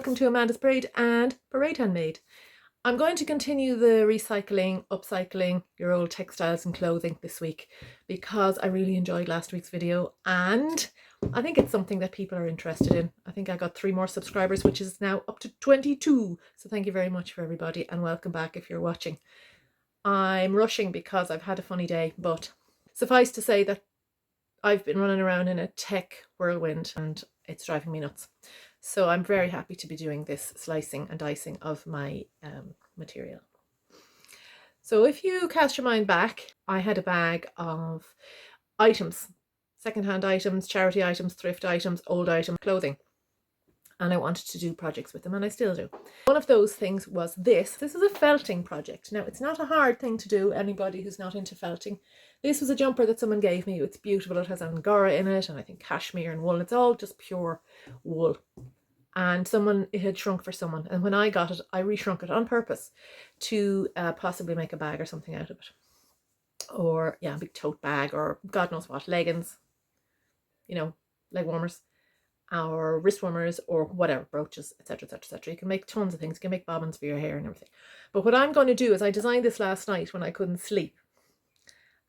welcome to Amanda's Parade and Parade Handmade. I'm going to continue the recycling, upcycling your old textiles and clothing this week because I really enjoyed last week's video and I think it's something that people are interested in. I think I got 3 more subscribers, which is now up to 22. So thank you very much for everybody and welcome back if you're watching. I'm rushing because I've had a funny day, but suffice to say that I've been running around in a tech whirlwind and it's driving me nuts. So I'm very happy to be doing this slicing and dicing of my material. So if you cast your mind back, I had a bag of items, secondhand items, charity items, thrift items, old items, clothing. And I wanted to do projects with them, and I still do. One of those things was this. This is a felting project. Now, it's not a hard thing to do, anybody who's not into felting. This was a jumper that someone gave me. It's beautiful. It has Angora in it, and I think cashmere and wool. It's all just pure wool. And it had shrunk for someone. And when I got it, I reshrunk it on purpose to possibly make a bag or something out of it. Or, yeah, a big tote bag or God knows what, leggings, you know, leg warmers, or wrist warmers, or whatever, brooches, etc, etc, etc. You can make tons of things. You can make bobbins for your hair and everything. But what I'm going to do is I designed this last night when I couldn't sleep.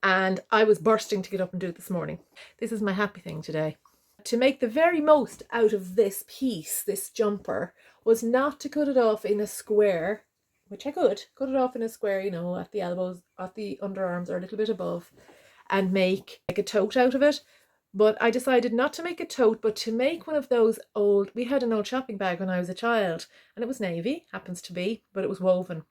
And I was bursting to get up and do it this morning. This is my happy thing today. To make the very most out of this piece, this jumper, was not to cut it off in a square, which I could cut it off in a square, you know, at the elbows, at the underarms, or a little bit above, and make like a tote out of it. But I decided not to make a tote, but to make one of those old, we had an old shopping bag when I was a child, and it was navy, happens to be, but it was woven.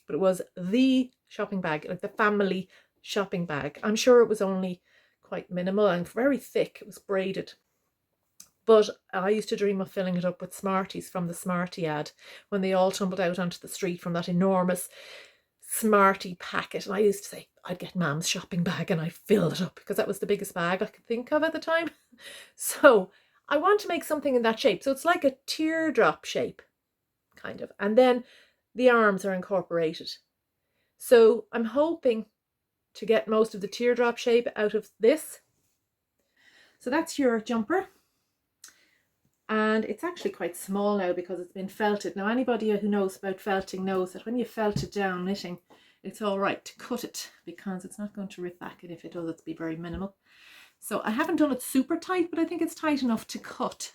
But it was the shopping bag, like the family shopping bag. I'm sure it was only quite minimal and very thick. It was braided. But I used to dream of filling it up with Smarties from the Smartie ad when they all tumbled out onto the street from that enormous Smartie packet. And I used to say, I'd get Mam's shopping bag and I filled it up because that was the biggest bag I could think of at the time. So I want to make something in that shape. So it's like a teardrop shape, kind of. And then the arms are incorporated. So I'm hoping to get most of the teardrop shape out of this. So that's your jumper. And it's actually quite small now because it's been felted. Now, anybody who knows about felting knows that when you felt it down knitting, it's all right to cut it because it's not going to rip back, and if it does, it'll be very minimal. So I haven't done it super tight, but I think it's tight enough to cut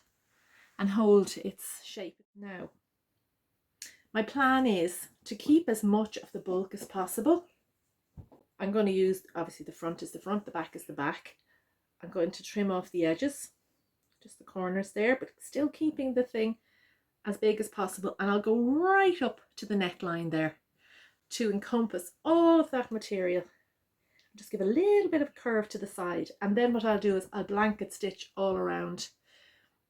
and hold its shape. Now, my plan is to keep as much of the bulk as possible. I'm going to use, obviously the front is the front, the back is the back. I'm going to trim off the edges, just the corners there, but still keeping the thing as big as possible. And I'll go right up to the neckline there to encompass all of that material. Just give a little bit of curve to the side. And then what I'll do is I'll blanket stitch all around,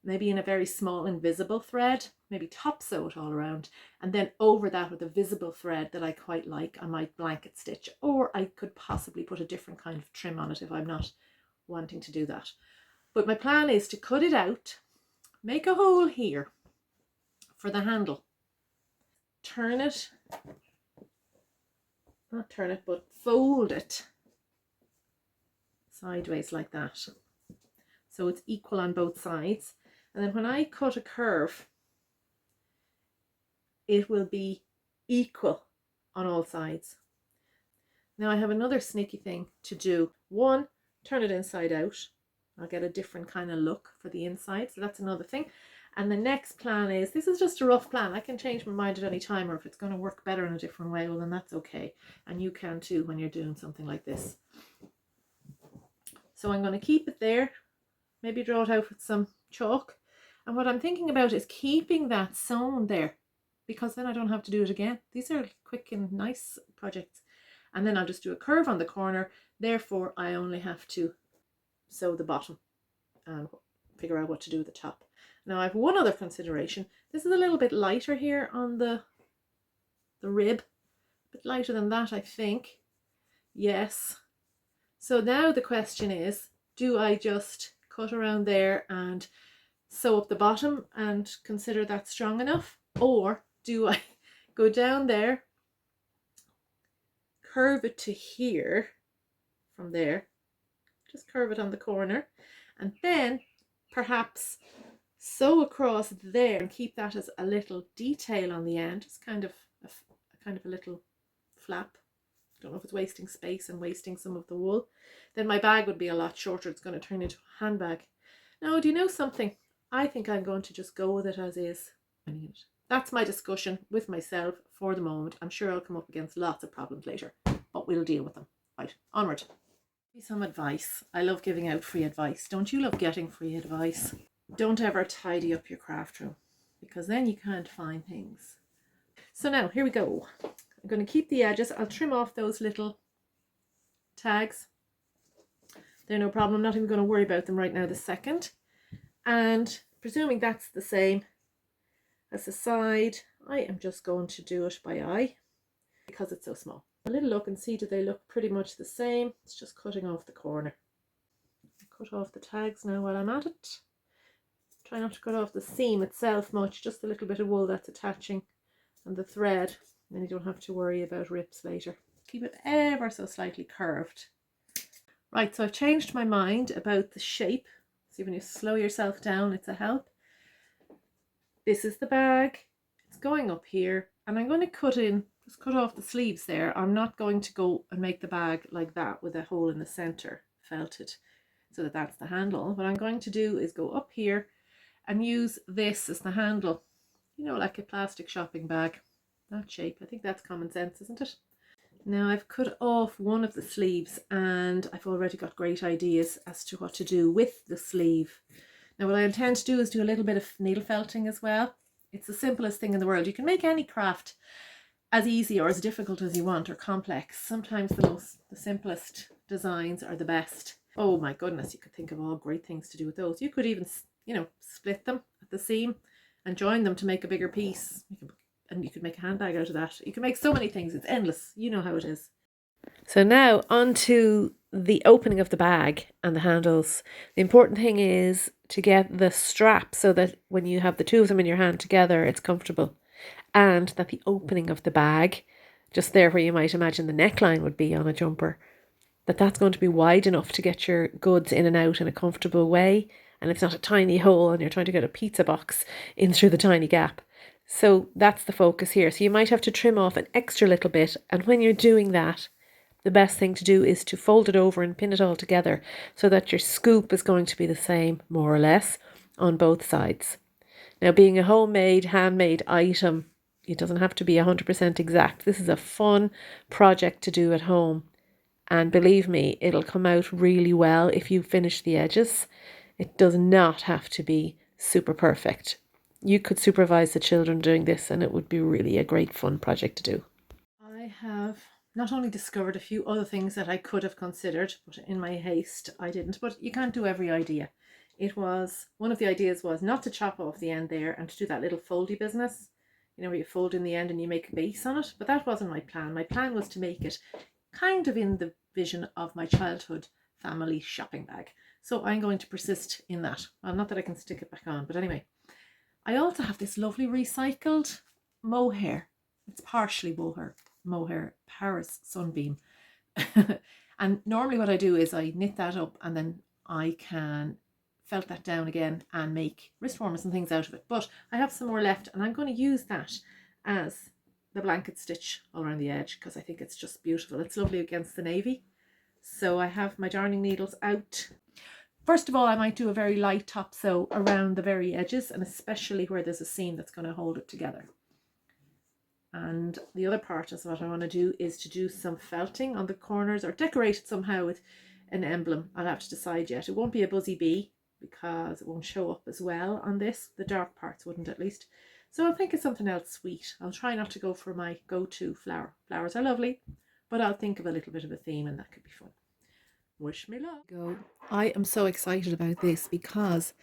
maybe in a very small invisible thread, maybe top sew it all around. And then over that with a visible thread that I quite like, I might blanket stitch, or I could possibly put a different kind of trim on it if I'm not wanting to do that. But my plan is to cut it out, make a hole here for the handle, turn it, not turn it, but fold it sideways like that. So it's equal on both sides. And then when I cut a curve, it will be equal on all sides. Now I have another sneaky thing to do. One, turn it inside out. I'll get a different kind of look for the inside. So that's another thing. And the next plan is, this is just a rough plan. I can change my mind at any time, or if it's going to work better in a different way, well then that's okay. And you can too when you're doing something like this. So I'm going to keep it there, maybe draw it out with some chalk. And what I'm thinking about is keeping that sewn there, because then I don't have to do it again. These are quick and nice projects. And then I'll just do a curve on the corner. Therefore, I only have to sew the bottom and figure out what to do with the top. Now I have one other consideration. This is a little bit lighter here on the rib, a bit lighter than that, I think. Yes. So now the question is, do I just cut around there and sew up the bottom and consider that strong enough, or do I go down there, curve it to here from there, just curve it on the corner, and then perhaps sew across there and keep that as a little detail on the end. It's kind of a little flap. Don't know if it's wasting space and wasting some of the wool. Then my bag would be a lot shorter. It's going to turn into a handbag. Now, do you know something? I think I'm going to just go with it as is. That's my discussion with myself for the moment. I'm sure I'll come up against lots of problems later, but we'll deal with them. Right, onward. Some advice. I love giving out free advice. Don't you love getting free advice? Don't ever tidy up your craft room, because then you can't find things. So now, here we go. I'm going to keep the edges. I'll trim off those little tags. They're no problem. I'm not even going to worry about them right now this second. And presuming that's the same as the side, I am just going to do it by eye because it's so small. A little look and see, do they look pretty much the same? It's just cutting off the corner. Cut off the tags now while I'm at it. Try not to cut off the seam itself much, just a little bit of wool that's attaching and the thread. Then you don't have to worry about rips later. Keep it ever so slightly curved. Right, so I've changed my mind about the shape. See, when you slow yourself down, it's a help. This is the bag. It's going up here, and I'm going to just cut off the sleeves there. I'm not going to go and make the bag like that with a hole in the center, felted, so that that's the handle. What I'm going to do is go up here and use this as the handle, you know, like a plastic shopping bag. That shape. I think that's common sense, isn't it? Now I've cut off one of the sleeves and I've already got great ideas as to what to do with the sleeve. Now what I intend to do is do a little bit of needle felting as well. It's the simplest thing in the world. You can make any craft as easy or as difficult as you want, or complex. Sometimes the simplest designs are the best. Oh my goodness, you could think of all great things to do with those. You could even, you know, split them at the seam and join them to make a bigger piece. You could make a handbag out of that. You can make so many things. It's endless. You know how it is. So now on to the opening of the bag and the handles. The important thing is to get the strap so that when you have the two of them in your hand together, it's comfortable. And that the opening of the bag, just there where you might imagine the neckline would be on a jumper, that's going to be wide enough to get your goods in and out in a comfortable way. And it's not a tiny hole and you're trying to get a pizza box in through the tiny gap. So that's the focus here. So you might have to trim off an extra little bit. And when you're doing that, the best thing to do is to fold it over and pin it all together so that your scoop is going to be the same, more or less, on both sides. Now, being a homemade, handmade item, it doesn't have to be 100% exact. This is a fun project to do at home. And believe me, it'll come out really well if you finish the edges. It does not have to be super perfect. You could supervise the children doing this and it would be really a great fun project to do. I have not only discovered a few other things that I could have considered, but in my haste I didn't. But you can't do every idea. One of the ideas was not to chop off the end there and to do that little foldy business, you know, where you fold in the end and you make a base on it. But that wasn't my plan. My plan was to make it kind of in the vision of my childhood family shopping bag. So I'm going to persist in that. Well, not that I can stick it back on, but anyway. I also have this lovely recycled mohair. It's partially mohair, Paris Sunbeam. And normally what I do is I knit that up and then I can felt that down again and make wrist warmers and things out of it. But I have some more left and I'm going to use that as the blanket stitch all around the edge because I think it's just beautiful. It's lovely against the navy. So I have my darning needles out. First of all, I might do a very light top sew around the very edges and especially where there's a seam that's going to hold it together. And the other part is what I want to do is to do some felting on the corners or decorate it somehow with an emblem. I'll have to decide yet. It won't be a buzzy bee because it won't show up as well on this. The dark parts wouldn't, at least. So I'll think of something else sweet. I'll try not to go for my go-to flower. Flowers are lovely, but I'll think of a little bit of a theme and that could be fun. Wish me luck. I am so excited about this because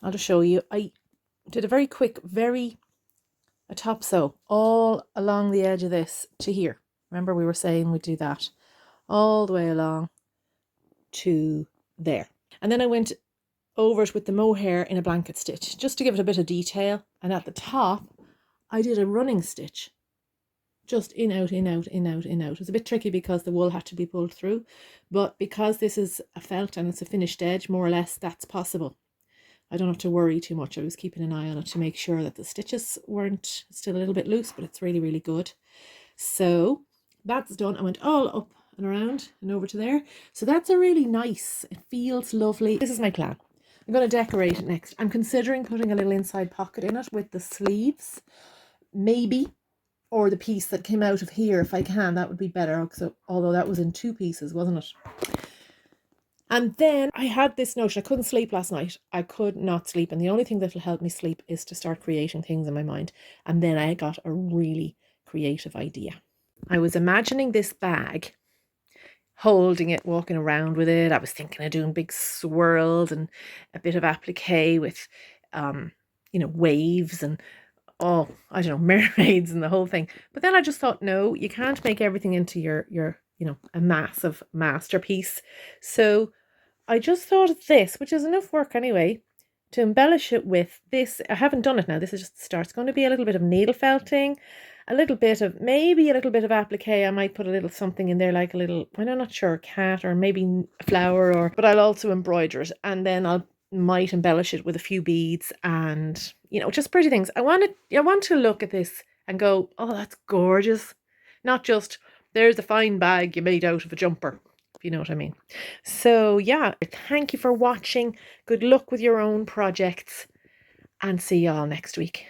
I'll just show you. I did a very quick, a top sew all along the edge of this to here. Remember we were saying we'd do that all the way along to there. And then I went over it with the mohair in a blanket stitch just to give it a bit of detail. And at the top, I did a running stitch. Just in, out, in, out, in, out, in, out. It was a bit tricky because the wool had to be pulled through. But because this is a felt and it's a finished edge, more or less, that's possible. I don't have to worry too much. I was keeping an eye on it to make sure that the stitches weren't still a little bit loose, but it's really, really good. So that's done. I went all up and around and over to there. So that's a really nice, it feels lovely. This is my plan. I'm going to decorate it next. I'm considering putting a little inside pocket in it with the sleeves, maybe, or the piece that came out of here if I can. That would be better. So, although that was in 2 pieces, wasn't it? And then I had this notion. I couldn't sleep last night. I could not sleep. And the only thing that will help me sleep is to start creating things in my mind. And then I got a really creative idea. I was imagining this bag, holding it, walking around with it. I was thinking of doing big swirls and a bit of applique with, waves and, I don't know, mermaids and the whole thing. But then I just thought, no, you can't make everything into your a massive masterpiece. So I just thought of this, which is enough work anyway, to embellish it with this. I haven't done it now. This is just the start. It's going to be a little bit of needle felting, maybe a little bit of applique. I might put a little something in there, like a little, I'm not sure, cat or maybe a flower, but I'll also embroider it, and then might embellish it with a few beads and, just pretty things. I want to look at this and go, oh, that's gorgeous. Not just, there's a fine bag you made out of a jumper, if you know what I mean. So yeah, thank you for watching. Good luck with your own projects, and see y'all next week.